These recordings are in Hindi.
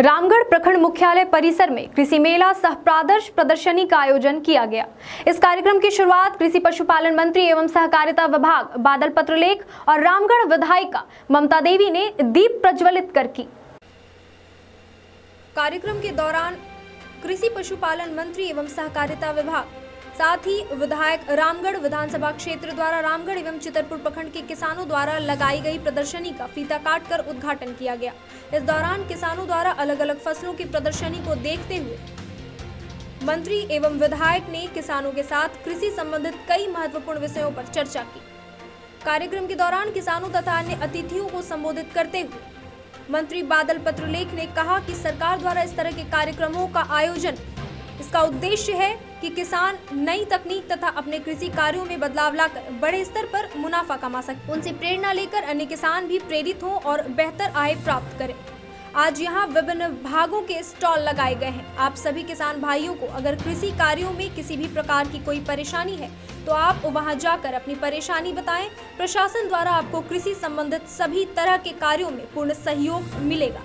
रामगढ़ प्रखंड मुख्यालय परिसर में कृषि मेला सह प्रादर्श प्रदर्शनी का आयोजन किया गया। इस कार्यक्रम की शुरुआत कृषि पशुपालन मंत्री एवं सहकारिता विभाग बादल पत्रलेख और रामगढ़ विधायिका ममता देवी ने दीप प्रज्वलित कर की। कार्यक्रम के दौरान कृषि पशुपालन मंत्री एवं सहकारिता विभाग साथ ही विधायक रामगढ़ विधानसभा क्षेत्र द्वारा रामगढ़ एवं चितरपुर प्रखंड के किसानों द्वारा लगाई गई प्रदर्शनी का फीता काटकर उद्घाटन किया गया। इस दौरान किसानों द्वारा अलग अलग फसलों की प्रदर्शनी को देखते हुए मंत्री एवं विधायक ने किसानों के साथ कृषि संबंधित कई महत्वपूर्ण विषयों पर चर्चा की। कार्यक्रम के दौरान किसानों तथा अन्य अतिथियों को संबोधित करते हुए मंत्री बादल पत्रलेख ने कहा कि सरकार द्वारा इस तरह के कार्यक्रमों का आयोजन इसका उद्देश्य है कि किसान नई तकनीक तथा अपने कृषि कार्यों में बदलाव लाकर बड़े स्तर पर मुनाफा कमा सके। उनसे प्रेरणा लेकर अन्य किसान भी प्रेरित हों और बेहतर आय प्राप्त करें। आज यहां विभिन्न भागों के स्टॉल लगाए गए हैं। आप सभी किसान भाइयों को अगर कृषि कार्यों में किसी भी प्रकार की कोई परेशानी है तो आप वहां जाकर अपनी परेशानी बताएं। प्रशासन द्वारा आपको कृषि संबंधित सभी तरह के कार्यों में पूर्ण सहयोग मिलेगा।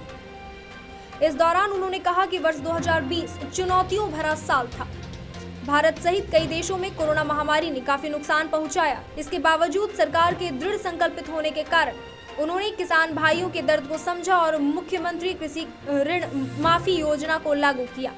इस दौरान उन्होंने कहा कि वर्ष 2020 चुनौतियों भरा साल था। भारत सहित कई देशों में कोरोना महामारी ने काफी नुकसान पहुंचाया। इसके बावजूद सरकार के दृढ़ संकल्पित होने के कारण उन्होंने किसान भाइयों के दर्द को समझा और मुख्यमंत्री कृषि ऋण माफी योजना को लागू किया।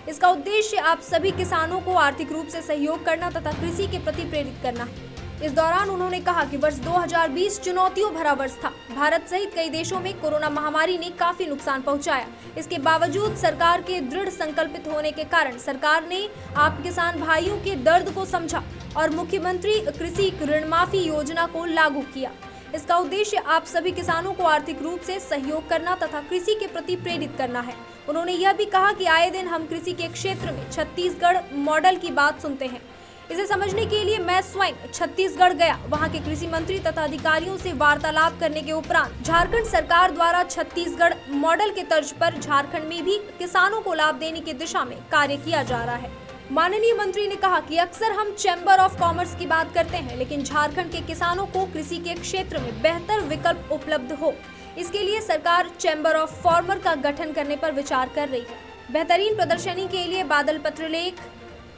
इसका उद्देश्य आप सभी किसानों को आर्थिक रूप से सहयोग करना तथा कृषि के प्रति प्रेरित करना है। इस दौरान उन्होंने कहा कि वर्ष 2020 चुनौतियों भरा वर्ष था। भारत सहित कई देशों में कोरोना महामारी ने काफी नुकसान पहुंचाया। इसके बावजूद सरकार के दृढ़ संकल्पित होने के कारण सरकार ने आप किसान भाइयों के दर्द को समझा और मुख्यमंत्री कृषि ऋण माफी योजना को लागू किया। इसका उद्देश्य आप सभी किसानों को आर्थिक रूप से सहयोग करना तथा कृषि के प्रति प्रेरित करना है। उन्होंने यह भी कहा कि आए दिन हम कृषि के क्षेत्र में छत्तीसगढ़ मॉडल की बात सुनते हैं। इसे समझने के लिए मैं स्वयं छत्तीसगढ़ गया। वहां के कृषि मंत्री तथा अधिकारियों से वार्तालाप करने के उपरांत झारखंड सरकार द्वारा छत्तीसगढ़ मॉडल के तर्ज पर झारखंड में भी किसानों को लाभ देने की दिशा में कार्य किया जा रहा है। माननीय मंत्री ने कहा कि अक्सर हम चैम्बर ऑफ कॉमर्स की बात करते हैं, लेकिन झारखंड के किसानों को कृषि के क्षेत्र में बेहतर विकल्प उपलब्ध हो, इसके लिए सरकार चैम्बर ऑफ फार्मर का गठन करने पर विचार कर रही है। बेहतरीन प्रदर्शनी के लिए बादल पत्रलेख,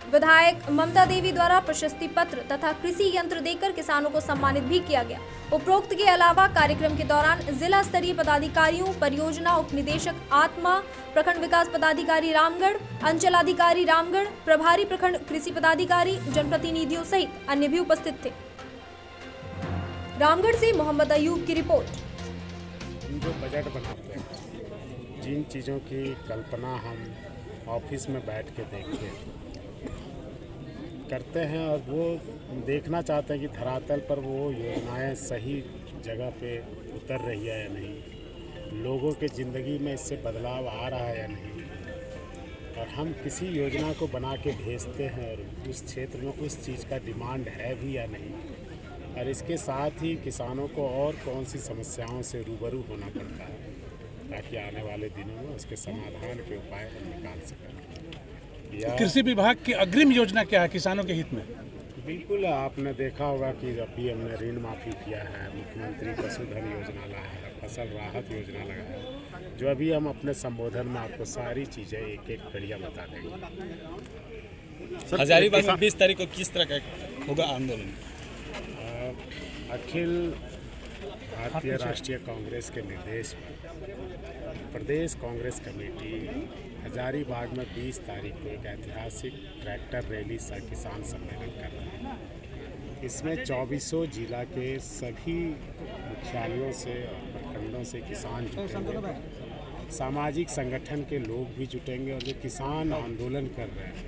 विधायक ममता देवी द्वारा प्रशस्ति पत्र तथा कृषि यंत्र देकर किसानों को सम्मानित भी किया गया। उपरोक्त के अलावा कार्यक्रम के दौरान जिला स्तरीय पदाधिकारियों, परियोजना उप निदेशक आत्मा, प्रखंड विकास पदाधिकारी रामगढ़, अंचलाधिकारी रामगढ़, प्रभारी प्रखंड कृषि पदाधिकारी, जनप्रतिनिधियों सहित अन्य भी उपस्थित थे। रामगढ़ से मोहम्मद अयूब की रिपोर्ट। जो बजट बनाते हैं, जिन चीज़ों की कल्पना हम ऑफिस में बैठ के देखते करते हैं और वो देखना चाहते हैं कि धरातल पर वो योजनाएं सही जगह पे उतर रही है या नहीं, लोगों के ज़िंदगी में इससे बदलाव आ रहा है या नहीं। और हम किसी योजना को बना के भेजते हैं और उस क्षेत्र में उस चीज़ का डिमांड है भी या नहीं, और इसके साथ ही किसानों को और कौन सी समस्याओं से रूबरू होना पड़ता है ताकि आने वाले दिनों में उसके समाधान के उपाय निकाल सकें। कृषि विभाग की अग्रिम योजना क्या है किसानों के हित में? बिल्कुल, आपने देखा होगा कि अभी हमने ऋण माफ़ी किया है, मुख्यमंत्री पशुधन योजना लाया है, फसल राहत योजना लगाया है, जो अभी हम अपने संबोधन में आपको सारी चीज़ें एक एक कड़िया बता देंगे। हजारीबाग में 20 तारीख को किस तरह का होगा आंदोलन? अखिल भारतीय राष्ट्रीय कांग्रेस के निर्देश पर प्रदेश कांग्रेस कमेटी हजारीबाग में 20 तारीख को एक ऐतिहासिक ट्रैक्टर रैली सा किसान सम्मेलन कर रहा है। इसमें 24 जिला के सभी मुख्यालयों से और प्रखंडों से किसान जुटेंगे, सामाजिक संगठन के लोग भी जुटेंगे और जो किसान आंदोलन कर रहे हैं,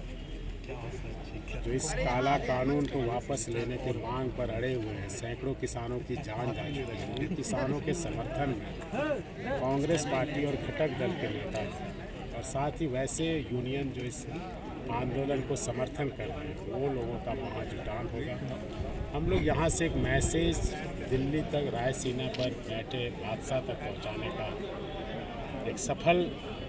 जो इस काला कानून को वापस लेने के मांग पर अड़े हुए हैं, सैकड़ों किसानों की जान जा चुकी है। उन किसानों के समर्थन में कांग्रेस पार्टी और घटक दल के नेता और साथ ही वैसे यूनियन जो इस आंदोलन को समर्थन कर रहे हैं, वो लोगों का महाजुटान होगा। हम लोग यहाँ से एक मैसेज दिल्ली तक, रायसीना पर बैठे बादशाह तक पहुँचाने का एक सफल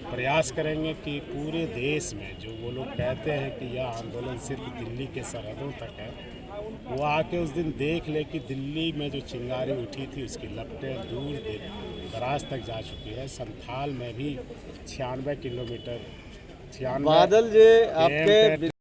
प्रयास करेंगे कि पूरे देश में जो वो लोग कहते हैं कि यह आंदोलन सिर्फ दिल्ली के सरहदों तक है, वो आके उस दिन देख ले कि दिल्ली में जो चिंगारी उठी थी उसकी लपटें दूर दराज तक जा चुकी है। संथाल में भी 96 किलोमीटर बादल जे आपके